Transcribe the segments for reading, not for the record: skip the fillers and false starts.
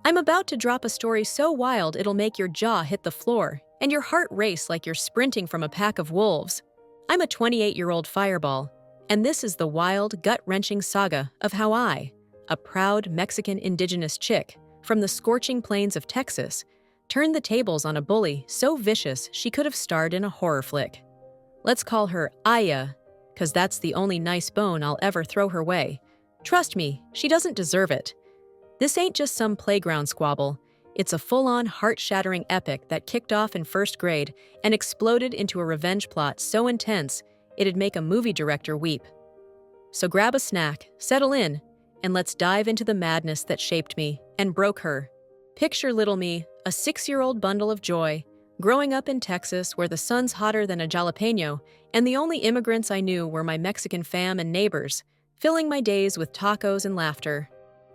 I'm about to drop a story so wild it'll make your jaw hit the floor and your heart race like you're sprinting from a pack of wolves. I'm a 28-year-old fireball, and this is the wild, gut-wrenching saga of how I, a proud Mexican indigenous chick from the scorching plains of Texas, turned the tables on a bully so vicious she could have starred in a horror flick. Let's call her Aya, 'cause that's the only nice bone I'll ever throw her way. Trust me, she doesn't deserve it. This ain't just some playground squabble. It's a full-on, heart-shattering epic that kicked off in first grade and exploded into a revenge plot so intense it'd make a movie director weep. So grab a snack, settle in, and let's dive into the madness that shaped me and broke her. Picture little me, a 6-year-old bundle of joy, growing up in Texas where the sun's hotter than a jalapeno, and the only immigrants I knew were my Mexican fam and neighbors, filling my days with tacos and laughter.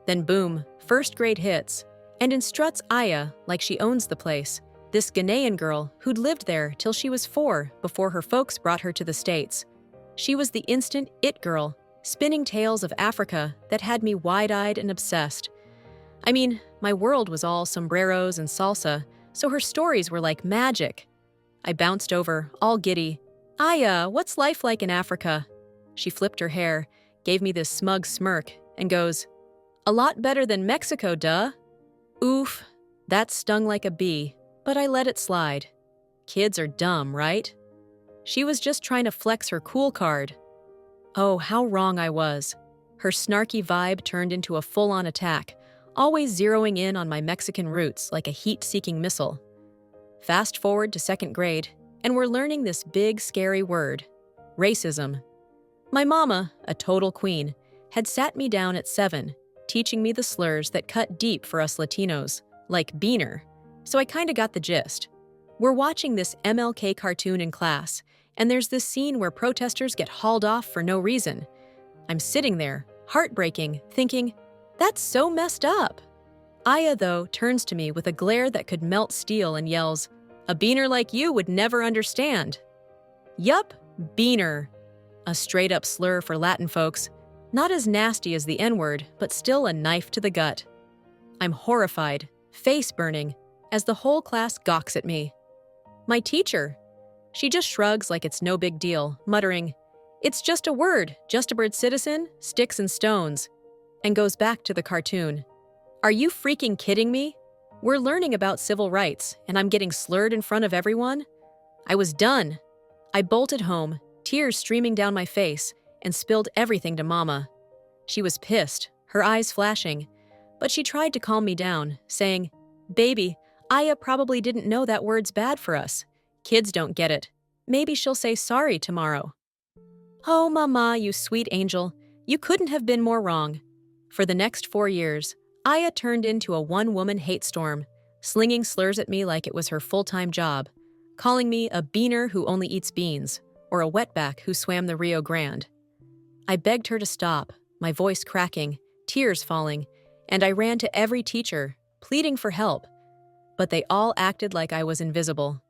Then boom, first grade hits, and in struts Aya like she owns the place, this Ghanaian girl who'd lived there till she was 4 before her folks brought her to the States. She was the instant it girl, spinning tales of Africa that had me wide-eyed and obsessed. I mean, my world was all sombreros and salsa, so her stories were like magic. I bounced over, all giddy. "Aya, what's life like in Africa?" She flipped her hair, gave me this smug smirk, and goes, "A lot better than Mexico, duh." Oof, that stung like a bee, but I let it slide. Kids are dumb, right? She was just trying to flex her cool card. Oh, how wrong I was. Her snarky vibe turned into a full-on attack, always zeroing in on my Mexican roots like a heat-seeking missile. Fast forward to second grade, and we're learning this big, scary word: racism. My mama, a total queen, had sat me down at 7, teaching me the slurs that cut deep for us Latinos, like beaner, so I kinda got the gist. We're watching this MLK cartoon in class, and there's this scene where protesters get hauled off for no reason. I'm sitting there, heartbreaking, thinking, that's so messed up. Aya, though, turns to me with a glare that could melt steel and yells, "A beaner like you would never understand." Yup, beaner. A straight-up slur for Latin folks. Not as nasty as the N-word, but still a knife to the gut. I'm horrified, face burning, as the whole class gawks at me. My teacher. She just shrugs like it's no big deal, muttering, "It's just a word, just a bird citizen, sticks and stones," and goes back to the cartoon. Are you freaking kidding me? We're learning about civil rights, and I'm getting slurred in front of everyone? I was done. I bolted home, tears streaming down my face, and spilled everything to Mama. She was pissed, her eyes flashing, but she tried to calm me down, saying, "Baby, Aya probably didn't know that word's bad for us. Kids don't get it. Maybe she'll say sorry tomorrow." Oh, Mama, you sweet angel, you couldn't have been more wrong. For the next 4 years, Aya turned into a one-woman hate storm, slinging slurs at me like it was her full-time job, calling me a beaner who only eats beans, or a wetback who swam the Rio Grande. I begged her to stop, my voice cracking, tears falling, and I ran to every teacher, pleading for help. But they all acted like I was invisible.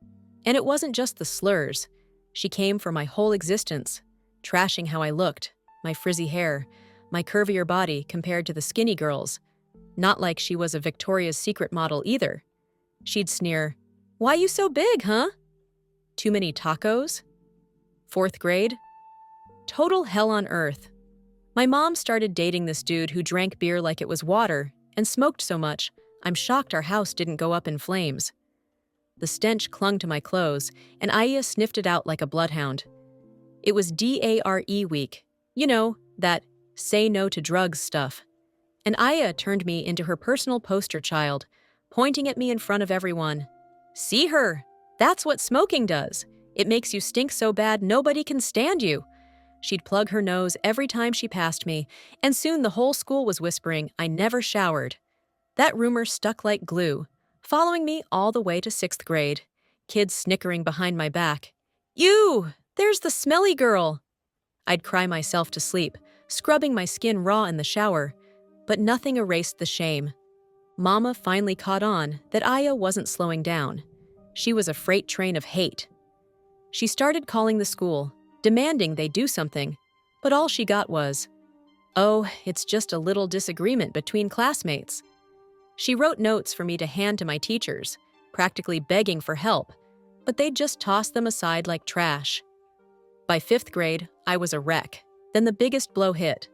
And it wasn't just the slurs. She came for my whole existence, trashing how I looked, my frizzy hair, my curvier body compared to the skinny girls. Not like she was a Victoria's Secret model either. She'd sneer, "Why you so big, huh? Too many tacos?" 4th grade? Total hell on earth. My mom started dating this dude who drank beer like it was water and smoked so much, I'm shocked our house didn't go up in flames. The stench clung to my clothes, and Aya sniffed it out like a bloodhound. It was DARE week. You know, that say no to drugs stuff. And Aya turned me into her personal poster child, pointing at me in front of everyone. "See her? That's what smoking does. It makes you stink so bad nobody can stand you." She'd plug her nose every time she passed me, and soon the whole school was whispering I never showered. That rumor stuck like glue, following me all the way to 6th grade, kids snickering behind my back. "Ew, there's the smelly girl." I'd cry myself to sleep, scrubbing my skin raw in the shower, but nothing erased the shame. Mama finally caught on that Aya wasn't slowing down. She was a freight train of hate. She started calling the school, demanding they do something, but all she got was, "Oh, it's just a little disagreement between classmates." She wrote notes for me to hand to my teachers, practically begging for help, but they'd just toss them aside like trash. By 5th grade, I was a wreck. Then the biggest blow hit.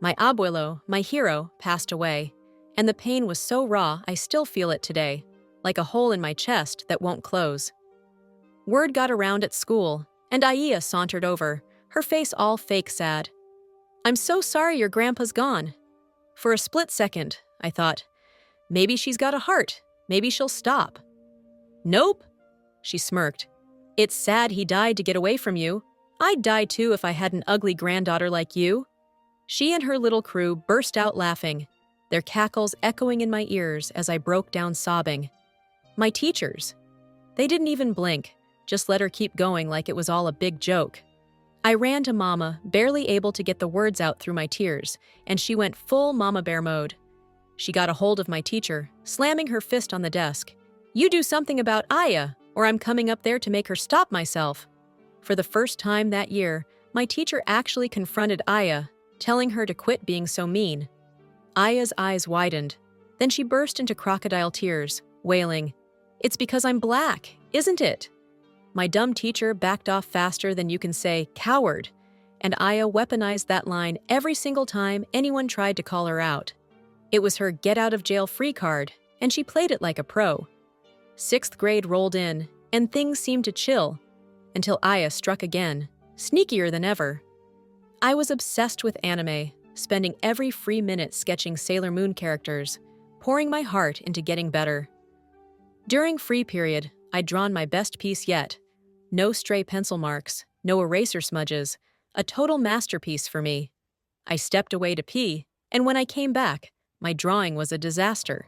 My abuelo, my hero, passed away, and the pain was so raw I still feel it today, like a hole in my chest that won't close. Word got around at school, and Aya sauntered over, her face all fake sad. "I'm so sorry your grandpa's gone." For a split second, I thought, maybe she's got a heart, maybe she'll stop. "Nope," she smirked. "It's sad he died to get away from you. I'd die too if I had an ugly granddaughter like you." She and her little crew burst out laughing, their cackles echoing in my ears as I broke down sobbing. My teachers. They didn't even blink, just let her keep going like it was all a big joke. I ran to Mama, barely able to get the words out through my tears, and she went full Mama Bear mode. She got a hold of my teacher, slamming her fist on the desk. "You do something about Aya, or I'm coming up there to make her stop myself." For the first time that year, my teacher actually confronted Aya, telling her to quit being so mean. Aya's eyes widened. Then she burst into crocodile tears, wailing, "It's because I'm black, isn't it?" My dumb teacher backed off faster than you can say coward, and Aya weaponized that line every single time anyone tried to call her out. It was her get-out-of-jail-free card, and she played it like a pro. 6th grade rolled in, and things seemed to chill, until Aya struck again, sneakier than ever. I was obsessed with anime, spending every free minute sketching Sailor Moon characters, pouring my heart into getting better. During free period, I'd drawn my best piece yet. No stray pencil marks, no eraser smudges, a total masterpiece for me. I stepped away to pee, and when I came back, my drawing was a disaster.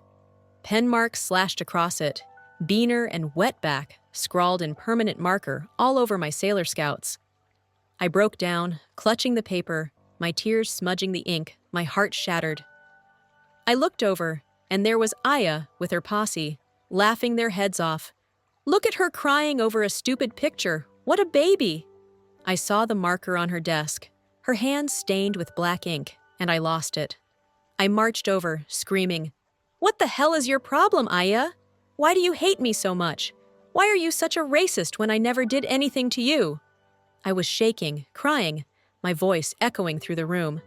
Pen marks slashed across it, Beaner and Wetback scrawled in permanent marker all over my Sailor Scouts. I broke down, clutching the paper, my tears smudging the ink, my heart shattered. I looked over, and there was Aya with her posse, laughing their heads off. "Look at her crying over a stupid picture. What a baby!" I saw the marker on her desk, her hands stained with black ink, and I lost it. I marched over, screaming, "What the hell is your problem, Aya? Why do you hate me so much? Why are you such a racist when I never did anything to you?" I was shaking, crying, my voice echoing through the room.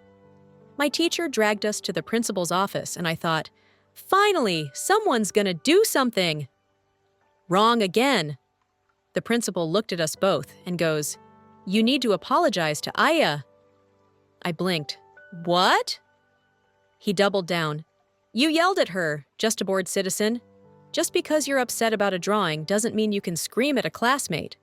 My teacher dragged us to the principal's office, and I thought, finally, someone's gonna do something. "Wrong again." The principal looked at us both and goes, "You need to apologize to Aya." I blinked. "What?" He doubled down. "You yelled at her, just a bored citizen. Just because you're upset about a drawing doesn't mean you can scream at a classmate."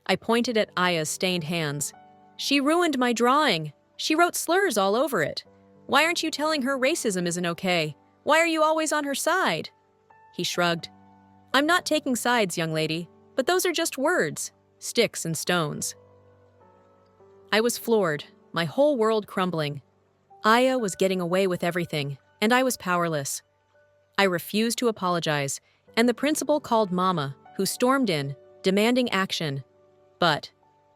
I pointed at Aya's stained hands. "She ruined my drawing. She wrote slurs all over it. Why aren't you telling her racism isn't okay? Why are you always on her side?" He shrugged. "I'm not taking sides, young lady, but those are just words, sticks and stones." I was floored, my whole world crumbling. Aya was getting away with everything, and I was powerless. I refused to apologize, and the principal called Mama, who stormed in, demanding action. But,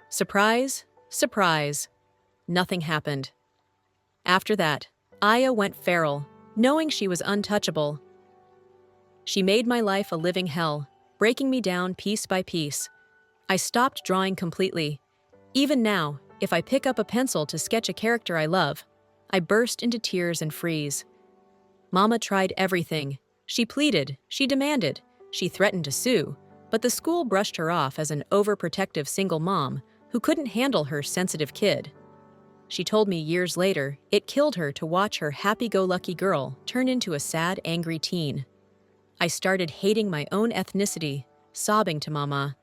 surprise, surprise, nothing happened. After that, Aya went feral, knowing she was untouchable. She made my life a living hell, breaking me down piece by piece. I stopped drawing completely. Even now, if I pick up a pencil to sketch a character I love, I burst into tears and freeze. Mama tried everything. She pleaded, she demanded, she threatened to sue, but the school brushed her off as an overprotective single mom who couldn't handle her sensitive kid. She told me years later it killed her to watch her happy-go-lucky girl turn into a sad, angry teen. I started hating my own ethnicity, sobbing to Mama,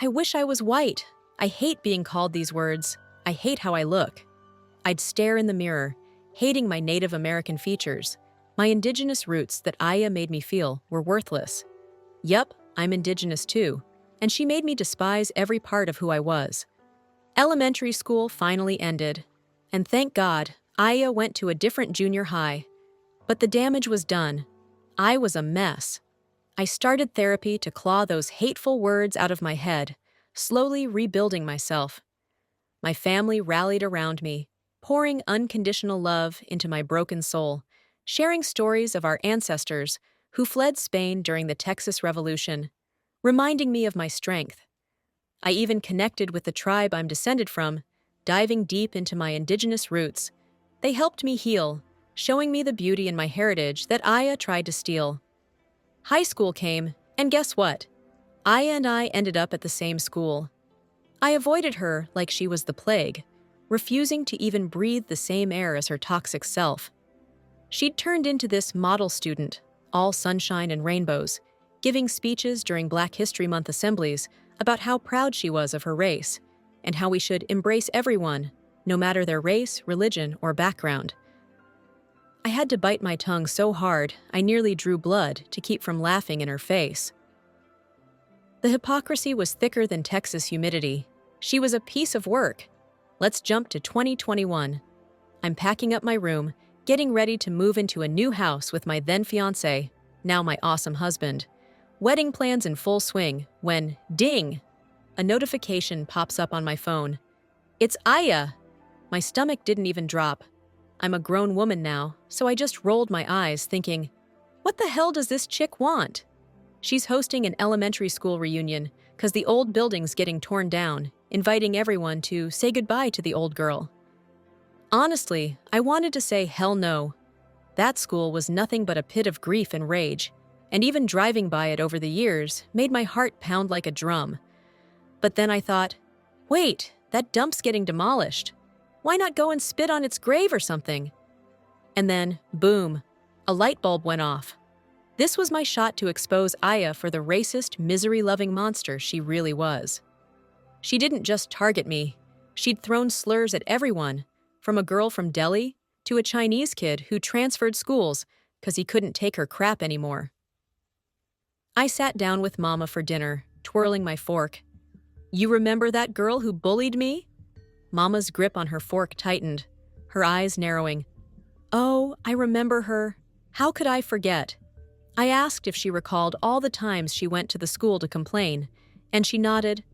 "I wish I was white. I hate being called these words. I hate how I look." I'd stare in the mirror, hating my Native American features. My indigenous roots that Aya made me feel were worthless. Yup, I'm indigenous too, and she made me despise every part of who I was. Elementary school finally ended, and thank God, Aya went to a different junior high. But the damage was done. I was a mess. I started therapy to claw those hateful words out of my head, slowly rebuilding myself. My family rallied around me, pouring unconditional love into my broken soul, sharing stories of our ancestors who fled Spain during the Texas Revolution, reminding me of my strength. I even connected with the tribe I'm descended from, diving deep into my indigenous roots. They helped me heal, showing me the beauty in my heritage that Aya tried to steal. High school came, and guess what? Aya and I ended up at the same school. I avoided her like she was the plague, refusing to even breathe the same air as her toxic self. She'd turned into this model student, all sunshine and rainbows, giving speeches during Black History Month assemblies about how proud she was of her race, and how we should embrace everyone, no matter their race, religion, or background. I had to bite my tongue so hard I nearly drew blood to keep from laughing in her face. The hypocrisy was thicker than Texas humidity. She was a piece of work. Let's jump to 2021. I'm packing up my room, getting ready to move into a new house with my then-fiancé, now my awesome husband. Wedding plans in full swing when, ding, a notification pops up on my phone. It's Aya! My stomach didn't even drop. I'm a grown woman now, so I just rolled my eyes thinking, what the hell does this chick want? She's hosting an elementary school reunion because the old building's getting torn down, inviting everyone to say goodbye to the old girl. Honestly, I wanted to say hell no. That school was nothing but a pit of grief and rage, and even driving by it over the years made my heart pound like a drum. But then I thought, wait, that dump's getting demolished. Why not go and spit on its grave or something? And then, boom, a light bulb went off. This was my shot to expose Aya for the racist, misery-loving monster she really was. She didn't just target me. She'd thrown slurs at everyone, from a girl from Delhi to a Chinese kid who transferred schools because he couldn't take her crap anymore. I sat down with Mama for dinner, twirling my fork. You remember that girl who bullied me? Mama's grip on her fork tightened, her eyes narrowing. Oh, I remember her. How could I forget? I asked if she recalled all the times she went to the school to complain, and she nodded.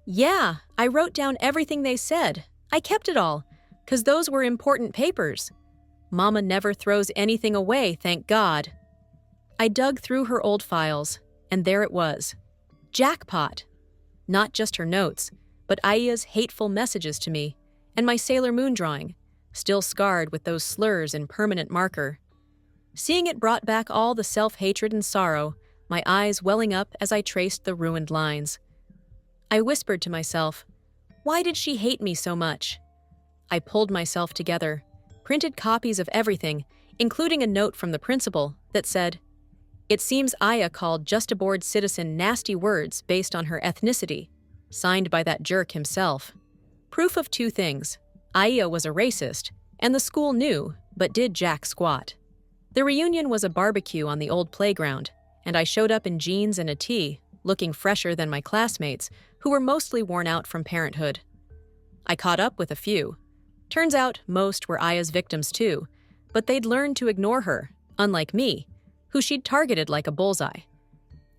Yeah, I wrote down everything they said. I kept it all, 'cause those were important papers. Mama never throws anything away, thank God. I dug through her old files, and there it was. Jackpot! Not just her notes, but Aya's hateful messages to me, and my Sailor Moon drawing, still scarred with those slurs in permanent marker. Seeing it brought back all the self-hatred and sorrow, my eyes welling up as I traced the ruined lines. I whispered to myself, why did she hate me so much? I pulled myself together, printed copies of everything, including a note from the principal that said, it seems Aya called just a bored citizen nasty words based on her ethnicity, signed by that jerk himself. Proof of two things. Aya was a racist, and the school knew, but did jack squat. The reunion was a barbecue on the old playground, and I showed up in jeans and a tee, looking fresher than my classmates, who were mostly worn out from parenthood. I caught up with a few. Turns out most were Aya's victims too, but they'd learned to ignore her, unlike me, who she'd targeted like a bullseye.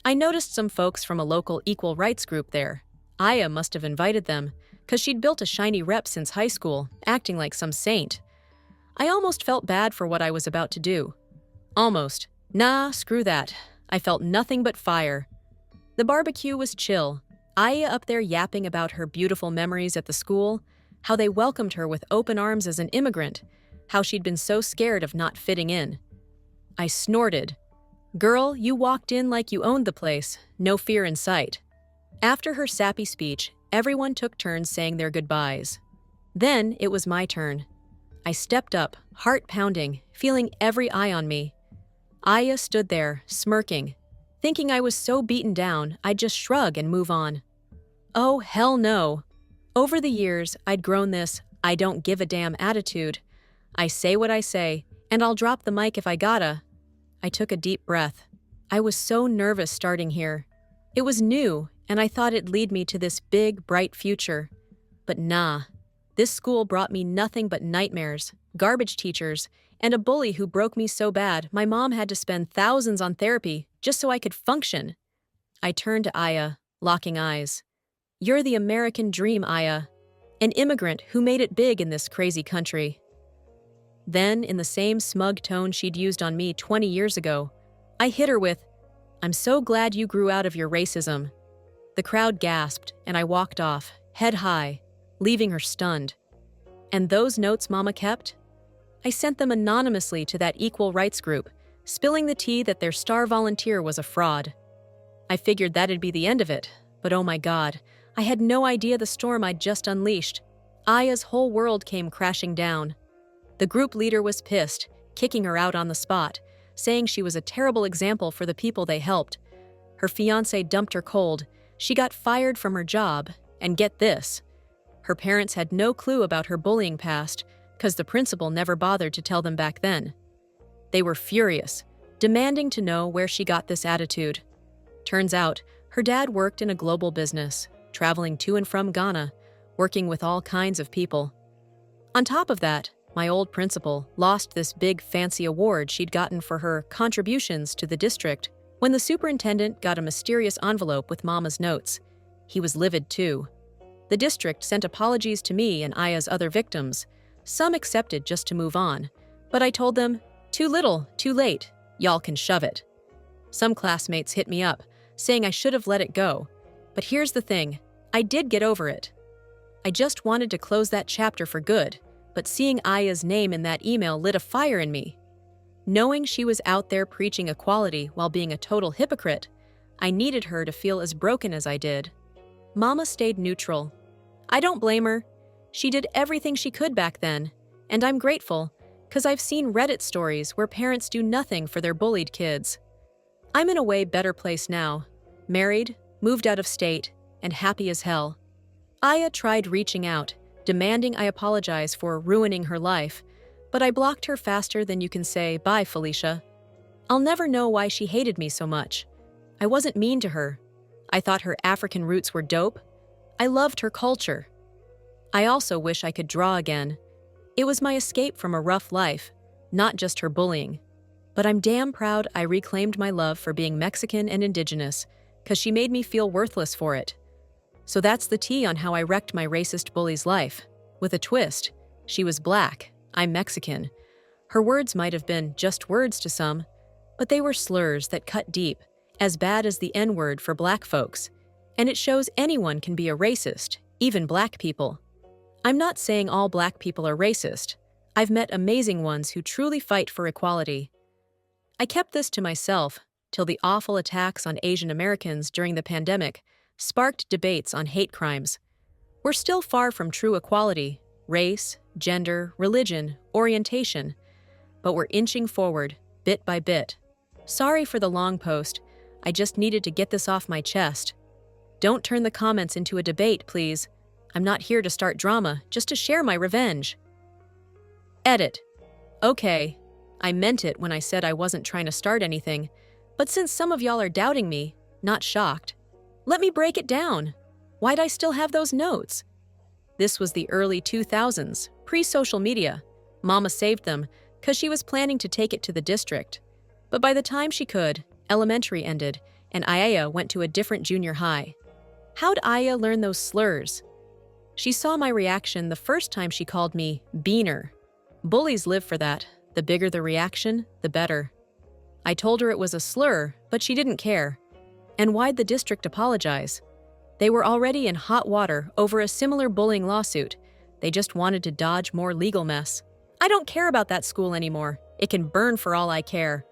I noticed some folks from a local equal rights group there. Aya must have invited them, 'cause she'd built a shiny rep since high school, acting like some saint. I almost felt bad for what I was about to do. Almost. Nah, screw that. I felt nothing but fire. The barbecue was chill. Aya up there yapping about her beautiful memories at the school, how they welcomed her with open arms as an immigrant, how she'd been so scared of not fitting in. I snorted. Girl, you walked in like you owned the place, no fear in sight. After her sappy speech, everyone took turns saying their goodbyes. Then it was my turn. I stepped up, heart pounding, feeling every eye on me. Aya stood there, smirking, thinking I was so beaten down I'd just shrug and move on. Oh, hell no. Over the years, I'd grown this I don't give a damn attitude. I say what I say, and I'll drop the mic if I gotta. I took a deep breath. I was so nervous starting here. It was new, and I thought it'd lead me to this big, bright future. But nah. This school brought me nothing but nightmares, garbage teachers, and a bully who broke me so bad my mom had to spend thousands on therapy just so I could function. I turned to Aya, locking eyes. You're the American dream, Aya. An immigrant who made it big in this crazy country. Then, in the same smug tone she'd used on me 20 years ago, I hit her with, "I'm so glad you grew out of your racism." The crowd gasped, and I walked off, head high, leaving her stunned. And those notes Mama kept? I sent them anonymously to that equal rights group, spilling the tea that their star volunteer was a fraud. I figured that'd be the end of it, but oh my God, I had no idea the storm I'd just unleashed. Aya's whole world came crashing down. The group leader was pissed, kicking her out on the spot, saying she was a terrible example for the people they helped. Her fiancé dumped her cold, she got fired from her job, and get this, her parents had no clue about her bullying past because the principal never bothered to tell them back then. They were furious, demanding to know where she got this attitude. Turns out, her dad worked in a global business, traveling to and from Ghana, working with all kinds of people. On top of that, my old principal lost this big fancy award she'd gotten for her contributions to the district when the superintendent got a mysterious envelope with Mama's notes. He was livid too. The district sent apologies to me and Aya's other victims. Some accepted just to move on, but I told them, "Too little, too late, y'all can shove it." Some classmates hit me up, saying I should have let it go. But here's the thing, I did get over it. I just wanted to close that chapter for good, but seeing Aya's name in that email lit a fire in me. Knowing she was out there preaching equality while being a total hypocrite, I needed her to feel as broken as I did. Mama stayed neutral. I don't blame her. She did everything she could back then, and I'm grateful, because I've seen Reddit stories where parents do nothing for their bullied kids. I'm in a way better place now, married, moved out of state, and happy as hell. Aya tried reaching out, demanding I apologize for ruining her life, but I blocked her faster than you can say, "Bye, Felicia." I'll never know why she hated me so much. I wasn't mean to her. I thought her African roots were dope. I loved her culture. I also wish I could draw again. It was my escape from a rough life, not just her bullying. But I'm damn proud I reclaimed my love for being Mexican and indigenous, because she made me feel worthless for it. So that's the tea on how I wrecked my racist bully's life. With a twist. She was black, I'm Mexican. Her words might have been just words to some, but they were slurs that cut deep, as bad as the N-word for black folks. And it shows anyone can be a racist, even black people. I'm not saying all black people are racist. I've met amazing ones who truly fight for equality. I kept this to myself till the awful attacks on Asian Americans during the pandemic sparked debates on hate crimes. We're still far from true equality, race, gender, religion, orientation, but we're inching forward, bit by bit. Sorry for the long post, I just needed to get this off my chest. Don't turn the comments into a debate, please. I'm not here to start drama, just to share my revenge. Edit. Okay, I meant it when I said I wasn't trying to start anything, but since some of y'all are doubting me, not shocked, let me break it down. Why'd I still have those notes? This was the early 2000s, pre-social media. Mama saved them, because she was planning to take it to the district. But by the time she could, elementary ended, and Aya went to a different junior high. How'd Aya learn those slurs? She saw my reaction the first time she called me Beaner. Bullies live for that. The bigger the reaction, the better. I told her it was a slur, but she didn't care. And why'd the district apologize? They were already in hot water over a similar bullying lawsuit. They just wanted to dodge more legal mess. I don't care about that school anymore. It can burn for all I care.